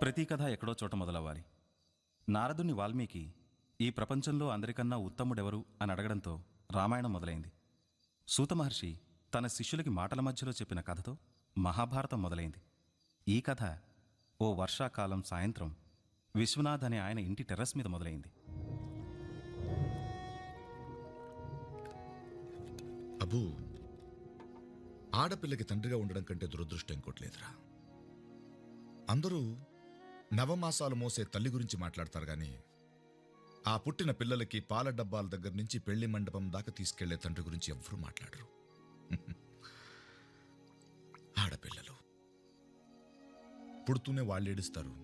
ప్రతి కథ ఎక్కడో చోట మొదలవ్వాలి. నారదుని వాల్మీకి ఈ ప్రపంచంలో అందరికన్నా ఉత్తముడెవరు అని అడగడంతో రామాయణం మొదలైంది. సూత మహర్షి తన శిష్యులకి మాటల మధ్యలో చెప్పిన కథతో మహాభారతం మొదలైంది. ఈ కథ ఓ వర్షాకాలం సాయంత్రం విశ్వనాథ్ అనే ఆయన ఇంటి టెర్రస్ మీద మొదలైంది. అబూ, ఆడపిల్లకి తండ్రిగా ఉండడం కంటే దురదృష్టం ఇంకోట్లేదురా. అందరూ నవమాసాలు మోసే తల్లి గురించి మాట్లాడతారు గాని ఆ పుట్టిన పిల్లలకి పాల డబ్బాల దగ్గర నుంచి పెళ్లి మండపం దాకా తీసుకెళ్లే తండ్రి గురించి ఎవ్వరూ మాట్లాడరు. ఆడపిల్లలు పుడుతూనే వాళ్ళు ఏడుస్తారు,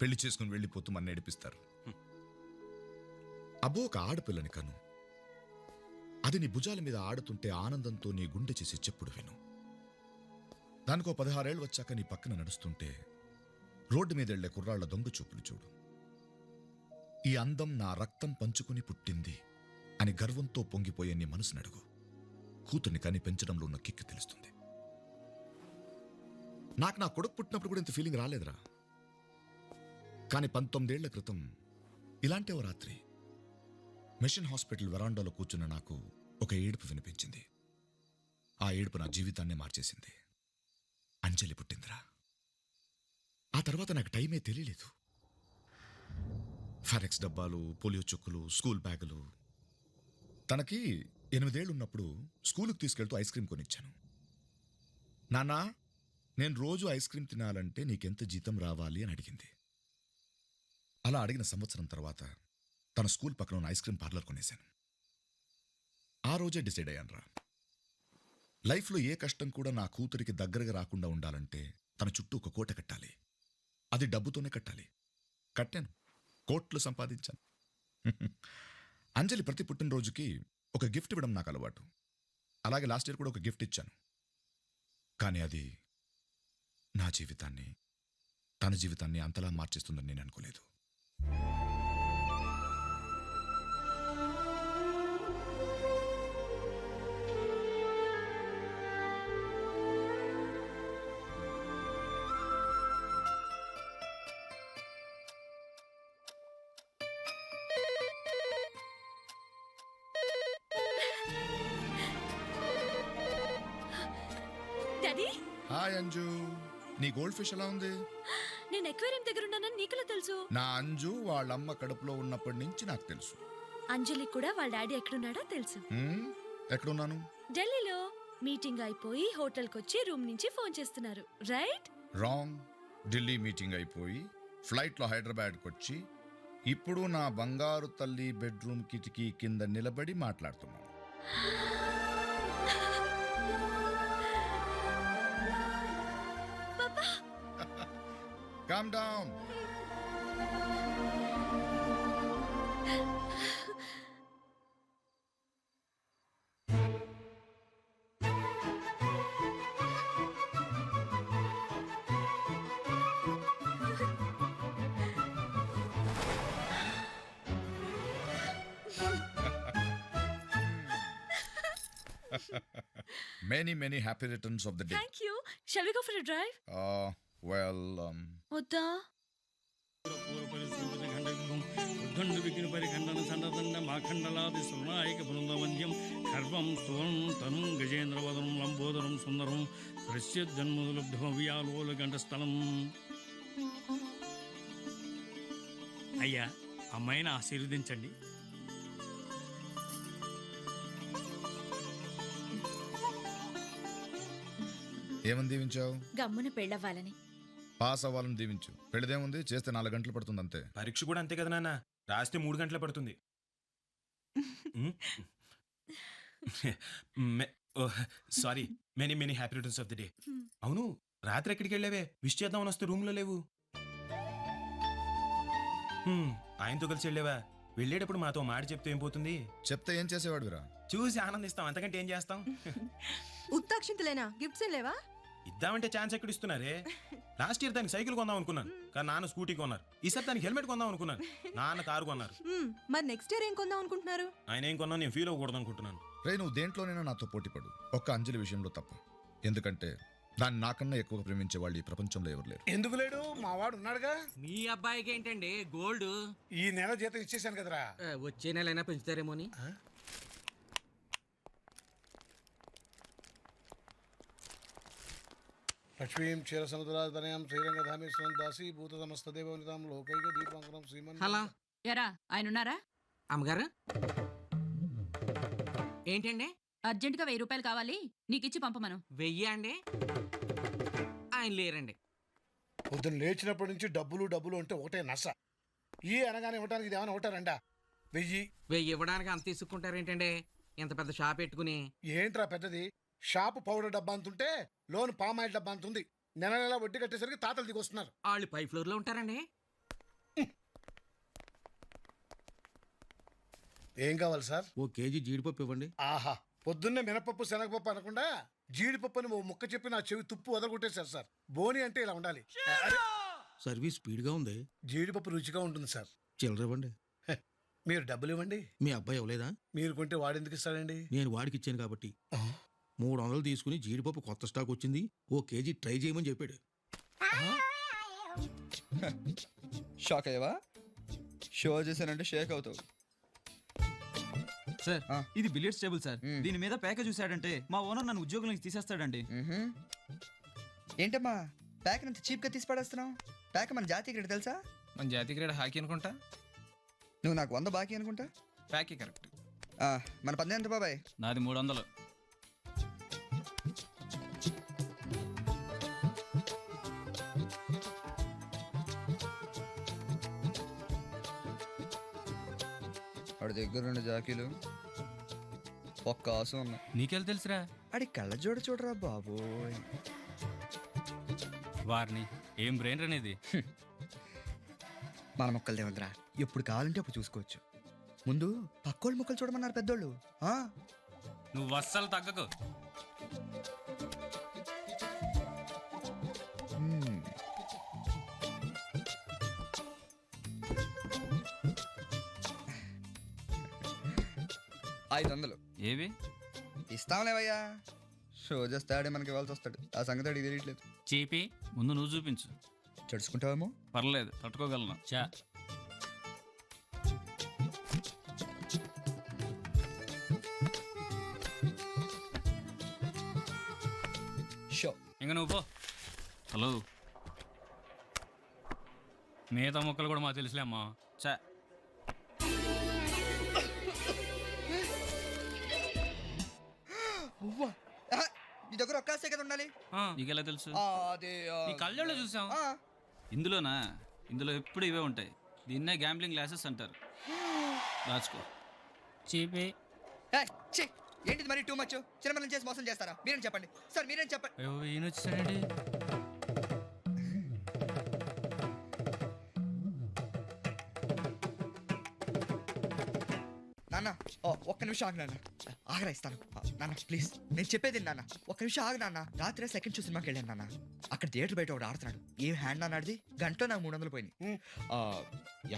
పెళ్లి చేసుకుని వెళ్ళిపోతూ మన ఏడిపిస్తారు. అబ్బో, ఒక ఆడపిల్లని కను, అది నీ భుజాల మీద ఆడుతుంటే ఆనందంతో నీ గుండె చేసి చెప్పుడు విను. దానికో 16 ఏళ్ళు వచ్చాక నీ పక్కన నడుస్తుంటే రోడ్డు మీద వెళ్లే కుర్రాళ్ల దొంగ చూపులు చూడు. ఈ అందం నా రక్తం పంచుకుని పుట్టింది అని గర్వంతో పొంగిపోయే నీ మనసును అడుగు. కూతుర్ని కని పెంచడంలో ఉన్న కిక్కు తెలుస్తుంది. నాకు నా కొడుకు పుట్టినప్పుడు కూడా ఇంత ఫీలింగ్ రాలేదురా. కానీ 19 ఏళ్ల క్రితం ఇలాంటి ఓ రాత్రి మిషన్ హాస్పిటల్ వరాండాలో కూర్చున్న నాకు ఒక ఏడుపు వినిపించింది. ఆ ఏడుపు నా జీవితాన్నే మార్చేసింది. అంజలి పుట్టిందిరా. ఆ తర్వాత నాకు టైమే తెలియలేదు. ఫారెక్స్ డబ్బాలు, పోలియో చుక్కులు, స్కూల్ బ్యాగులు. తనకి 8 ఏళ్ళు ఉన్నప్పుడు స్కూలుకు తీసుకెళ్తూ ఐస్ క్రీమ్ కొనిచ్చాను. నాన్నా, నేను రోజు ఐస్ క్రీమ్ తినాలంటే నీకెంత జీతం రావాలి అని అడిగింది. అలా అడిగిన సంవత్సరం తర్వాత తన స్కూల్ పక్కన ఉన్న ఐస్ క్రీమ్ పార్లర్ కొనేశాను. ఆ రోజే డిసైడ్ అయ్యానురా, లైఫ్లో ఏ కష్టం కూడా నా కూతురికి దగ్గరగా రాకుండా ఉండాలంటే తన చుట్టూ ఒక కోట కట్టాలి. అది డబ్బుతోనే కట్టాలి. కట్టాను, కోట్లు సంపాదించాను. అంజలి ప్రతి పుట్టినరోజుకి ఒక గిఫ్ట్ ఇవ్వడం నాకు అలవాటు. అలాగే లాస్ట్ ఇయర్ కూడా ఒక గిఫ్ట్ ఇచ్చాను. కానీ అది నా జీవితాన్ని, తన జీవితాన్ని అంతలా మార్చేస్తుందని నేను అనుకోలేదు. హాయ్ అంజు, నీ గోల్డ్ ఫిష్ ఎలా ఉంది? నేను ఎక్వేరియం దగ్గర ఉన్నానని నీకెలా తెలుసు? నా అంజు వాళ్ళమ్మ కడుపులో ఉన్నప్పటి నుంచి నాకు తెలుసు. అంజలి కూడా వాళ్ళ డాడీ ఎక్కడున్నాడో తెలుసు. ఎక్కడున్నాను? ఢిల్లీలో. మీటింగ్ అయిపోయి హోటల్కి వచ్చి రూమ్ నుంచి ఫోన్ చేస్తున్నారు, రైట్? రాంగ్. ఢిల్లీ మీటింగ్ అయిపోయి ఫ్లైట్లో హైదరాబాద్కి వచ్చి ఇప్పుడు నా బంగారు తల్లి బెడ్రూమ్ కిటికీ కింద నిలబడి మాట్లాడుతున్నాను. Calm down. Many happy returns of the day. Thank you. Shall we go for a drive? వద్దా? ఉద్దండు విఘ్న పరిఖండన సండదండ మాఖండలాది సునాయక బృందవంద్యం ఖర్వం స్థూలం తను గజేంద్రవదనం లంబోదరం సుందరం ప్రస్యజన్మలబ్ధవ్యాలోల గంటస్థలం. అయ్యా, అమ్మాయిని ఆశీర్వదించండి. ఏమని దీవించావు? గమ్మున పెళ్ళవ్వాలని. పాస్ అవ్వాలని దీవించు. పెళ్ళిదేముంది, చేస్తే 4 గంటలు పడుతుంది అంతే. పరీక్ష కూడా అంతే కదా నాన్న, రాస్తే 3 గంటలు పడుతుంది. Sorry, many happy returns of the day. అవును, రాత్రి ఎక్కడికి వెళ్ళావే? విష్ చేద్దామని వస్తే రూమ్ లో లేవు. ఆయనతో కలిసి వెళ్ళావా? వెళ్ళేటప్పుడు మాతో మాట చెప్తే ఏం పోతుంది? చెప్తే ఏం చేసేవాడురా? చూసి ఆనందిస్తాం, అంతకంటే ఏం చేస్తాం? ఉత్తాక్షింతలేనా? గిఫ్ట్స్ ఏం లేవా? ఇద్దామంటే ఛాన్స్ ఎక్కడ ఇస్తున్నారే? లాస్ట్ ఇయర్ దానికి సైకిల్ కొందాం అనుకున్నాను, కానీ నాన్న స్కూటీ కొన్నారు. ఈసారి దానికి హెల్మెట్ కొందాం అనుకున్నాను, నాన్న కారు కొన్నారు. మరి నెక్స్ట్ ఇయర్ ఏం కొందాం అనుకుంటున్నారు? ఆయన ఏం కొన్నా నేను ఫీల్ అవ్వకూడదు అనుకుంటున్నాను. రే, నువ్వు దేంట్లోనైనా నాతో పోటీ పడు, ఒక్క అంజలి విషయంలో తప్ప. ఎందుకంటే దాన్ని నాకన్నా ఎక్కువ ప్రేమించే వాళ్ళు ఈ ప్రపంచంలో ఎవరు లేరు. ఎందుకు లేడు మా వాడు ఉన్నాడుగా. మీ అబ్బాయికి ఏంటండి గోల్డ్ ఈ నెల జీతం ఇచ్చేసాను కదరా. వచ్చే నెలైనా పెంచుతారేమో అని. లక్ష్మీం క్షీర సముద్రాధనయం శ్రీరంగధామేశ్వరం దాసి భూత సమస్త దేవనితాం లోకైక దీపాంకరం శ్రీమన్. హలో ఎరా ఆయన ఉన్నారా? అమ్మగారు ఏంటండి? అర్జెంటుగా 1000 రూపాయలు కావాలి, నీకిచ్చి పంపమను. 1000 అండి? ఆయన లేరండి. పొద్దున్న లేచినప్పటి నుంచి డబ్బులు డబ్బులు అంటే ఒకటే నస. ఈ అనగానే ఇవ్వడానికి ఇది ఏమైనా ఒకటారండా? 1000. 1000 ఇవ్వడానికి అంత తీసుకుంటారేంటండి? ఇంత పెద్ద షాప్ పెట్టుకుని. ఏంట్రా పెద్దది? షాపు పౌడర్ డబ్బా అంతుంటే లోన్ పామాయిల్ డబ్బా అంతుంది. నెల నెల వడ్డీ కట్టేసరికి తాతలు దిగొస్తున్నారు. వాళ్ళు పై ఫ్లోర్ లో ఉంటారండి. ఏం కావాలి సార్? 1 కేజీ జీడిపప్పు ఇవ్వండి. ఆహా, పొద్దున్నే మినపప్పు శనగపప్పు అనకుండా జీడిపప్పు అని ఓ ముక్క చెప్పి నా చెవి తుప్పు వదలగొట్టేశారు సార్. బోని అంటే ఇలా ఉండాలి. అరే, సర్వీస్ స్పీడ్ గా ఉంది. జీడిపప్పు రుచిగా ఉంటుంది సార్. చిల్లర ఇవ్వండి. మీరు డబ్బులు ఇవ్వండి. మీ అబ్బాయి ఇవ్వలేదా? మీరు కొంటే వాడెందుకు ఇస్తాడండి? నేను వాడికి ఇచ్చాను కాబట్టి. 300 తీసుకుని జీడిపప్పు కొత్త స్టాక్ వచ్చింది, 1 కేజీ ట్రై చేయమని చెప్పాడు. షాక్ అయ్యవా? షో చేశానంటే షేక్ అవుతావు. సార్ ఆ. ఇది బిలియర్డ్స్ టేబుల్ సార్. మ్మ్. దీని మీద ప్యాకేజ్ చూసాడంటే మా ఓనర్ నన్ను ఉద్యోగం నుంచి తీసేస్తాడండి. ఏంటమ్మా ప్యాక్ అంత చీప్ గా తీసి పడేస్తున్నావు? ప్యాక్ మన జాతీయ క్రీడ తెలుసా? మన జాతీయ క్రీడ హాకీ అనుకుంటా. నువ్వు నాకు 100 బాకీ అనుకుంటా. ప్యాకే కరెక్ట్. మన పద్దు ఎంత బాబాయ్? నాది 300. వాడి దగ్గర 2 జాకీలు, ఒక్క ఆసు ఉన్నాయి. నీకెళ్ళి తెలుసురా? ఆడి కళ్ళ చూడరా బాబోయ్. వారిని ఏం బ్రెయిన్ అనేది. మన మొక్కలు దేవద్రా, ఎప్పుడు కావాలంటే అప్పుడు చూసుకోవచ్చు. ముందు పక్కోళ్ళు మొక్కలు చూడమన్నారు పెద్దోళ్ళు. నువ్వు అస్సలు తగ్గకు. మ్మ్. 500 ఏవి? ఇస్తాంలేవయ్యా. షో చేస్తే ఆడే మనకి ఇవ్వాల్సి వస్తాడు. ఆ సంగతి అడిగి తెలియట్లేదు. చీపి ముందు నువ్వు చూపించు. చడుచుకుంటావేమో. పర్లేదు, తట్టుకోగలను. చా షో ఇంక నువ్వు పో. హలో, మిగతా మొక్కలు కూడా మాకు తెలుసులే అమ్మా. చా నీ దగ్గర ఒక్కసే కదా ఉండాలి. నీకెలా తెలుసు? అదే నీ కళ్ళల్లో చూసాం. ఇందులోనా? ఇందులో ఎప్పుడు ఇవే ఉంటాయి. దీన్నే గ్యాంబ్లింగ్ గ్లాసెస్ అంటారు. రాసుకో. చీపి. ఏంటిది మరి టూ మచ్? చిన్నపిల్లలు చేసి మోసం చేస్తారా? మీరేం చెప్పండి సార్, మీరేం చెప్పండి. ఈయన వచ్చేసాడండి. నాన్న ఒక్క నిమిషం ఆగు నాన్న. ఆగరా ఇస్తాను. నాన్న ప్లీజ్, నేను చెప్పేది నాన్న. ఒక్క నిమిషం ఆగు నాన్న. రాత్రి సెకండ్ షో సినిమాకి వెళ్ళాను నాన్న. అక్కడ థియేటర్ బయట ఒకటి ఆడుతున్నాడు. ఏం హ్యాండ్ అన్నాడిది. గంటలో నాకు 300 పోయినాయి.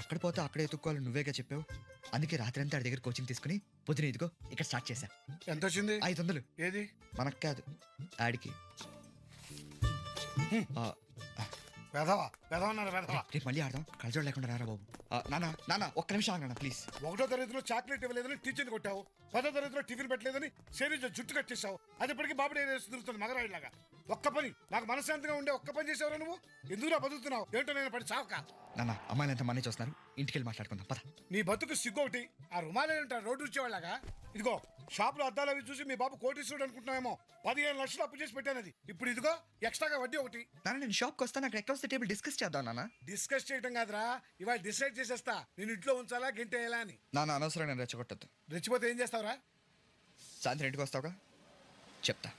ఎక్కడ పోతే అక్కడే ఎత్తుక్కోవాలి నువ్వేగా చెప్పావు. అందుకే రాత్రి అంతా ఆడి దగ్గర కోచింగ్ తీసుకుని పొద్దున ఇదిగో ఇక్కడ స్టార్ట్ చేశా. ఎంత వచ్చింది? 500. ఏది? మనకు కాదు, ఆడికి. వెధవా వెధవన్నారు వెధవా. రేపు మళ్ళీ ఆడదాం. కలజోడు లేకుండా రారా బాబు. నాన్న నాన్న ఒక్క నిమిషం ఆగు నాన్న ప్లీజ్. 1వ తరగతిలో చాక్లెట్ ఇవ్వలేదని టీచర్ని కొట్టావు. 10వ తరగతిలో టిఫిన్ పెట్టలేదని శరీర జుట్టు కట్టేశావు. అది ఇప్పటికీ బాబుడే తిరుగుతుంది మగరాయిలాగా. ఒక్క పని నాకు మనశ్శాంతిగా ఉండే ఒక్క పని చేసేవరా నువ్వు? ఎందుకురా బతుకుతున్నావు? ఏంటో నేను పడి చావక. నాన్న అమ్మాయిలు ఎంత మనీ చూస్తున్నారు. ఇంటికి వెళ్ళి మాట్లాడుకుందాం పద. నీ బతుకు సిగ్గొకటి. ఆ రుమాలేంటారు రోడ్డు వచ్చేవాళ్ళగా. ఇదిగో షాపులో అద్దాలు అవి చూసి మీ బాబు కోటీశ్వరుడు అనుకుంటున్నామేమో. 15 లక్షలు అప్పు చేసి పెట్టానది. ఇప్పుడు ఇదిగో ఎక్స్ట్రాగా వడ్డీ ఒకటి. నాన్న నేను షాప్కి వస్తాను. అక్కడ ఎక్కడ వస్తే టేబుల్ డిస్కస్ చేద్దాం నాన్న. డిస్కస్ చేయడం కాదురా, ఇవాళ డిసైడ్ చేసేస్తా నేను ఇంట్లో ఉంచాలా గెంటేయాలా అని. నాన్న అనవసరం నేను రెచ్చగొట్టద్దు. రెచ్చిపోతే ఏం చేస్తావురా? సాయంత్రం ఇంటికి వస్తావుగా చెప్తా.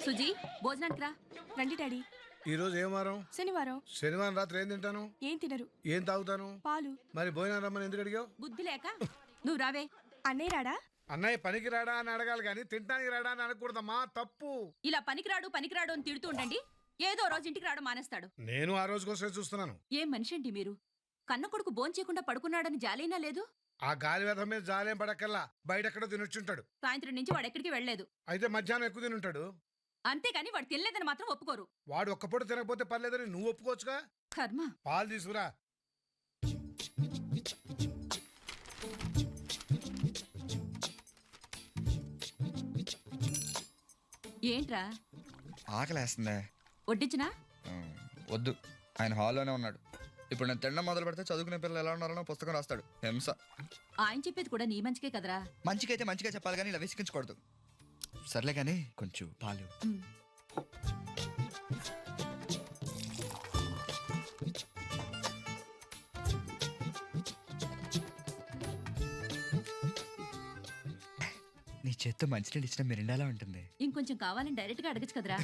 సుజీ భోజనానికి రా. రండి డాడీ. ఈ రోజు ఏం వారం? శనివారం. శనివారం రాత్రి ఏం తింటాను? ఏం తినరు. ఏం తాగుతాను? పాలు. మరి భోజనం రమ్మని ఎందుకు అడిగావు? బుద్ధి లేక నువ్వు రావే. అన్నయ్య రాడా? అన్నయ్య పనికి రాడా అని అడగాలి కానీ తింటానికి రాడా అని అనకూడదమ్మా, తప్పు. ఇలా పనికిరాడు అని తిడుతూ ఉండండి, ఏదో రోజు ఇంటికి రావడం మానేస్తాడు. నేను ఆ రోజు కోసమే చూస్తున్నాను. ఏం మనిషి అండి మీరు? కన్న కొడుకు భోంచేయకుండా పడుకున్నాడని జాలైనా లేదు. ఆ గాలి వ్యధం మీద జాలేం పడక్కల్లా బయట ఎక్కడో తినొచ్చుంటాడు. సాయంత్రం నుంచి వాడు ఎక్కడికి వెళ్ళలేదు. అయితే మధ్యాహ్నం ఎక్కువ తినుంటాడు. అంతేకాని వాడు తినలేదని మాత్రం ఒప్పుకోరు. వాడు ఒక్క పూట తినకపోతే పర్లేదని నువ్వు ఒప్పుకోవచ్చుగా. కర్మ. పాలు తీసుకురా. ఏంట్రా ఆకలేస్తుందే. వడ్డించినా? వద్దు, ఆయన హాల్లోనే ఉన్నాడు. ఇప్పుడు నేను తినడం మొదలు పెడితే చదువుకునే పిల్లలు ఎలా ఉన్నారో పుస్తకం రాస్తాడు. హింస. ఆయన చెప్పేది కూడా నీ మంచికే కదరా. మంచికైతే మంచిగా చెప్పాలి కానీ ఇలా విసిగించకూడదు. సర్లే కానీ కొంచెం పాలు. ఉమ్. నీ చేత్తో మంచినీళ్ళు ఇచ్చిన మిరిండాలా ఉంటుంది. ఇంకొంచెం కావాలని డైరెక్ట్ గా అడగచ్చు కదరా.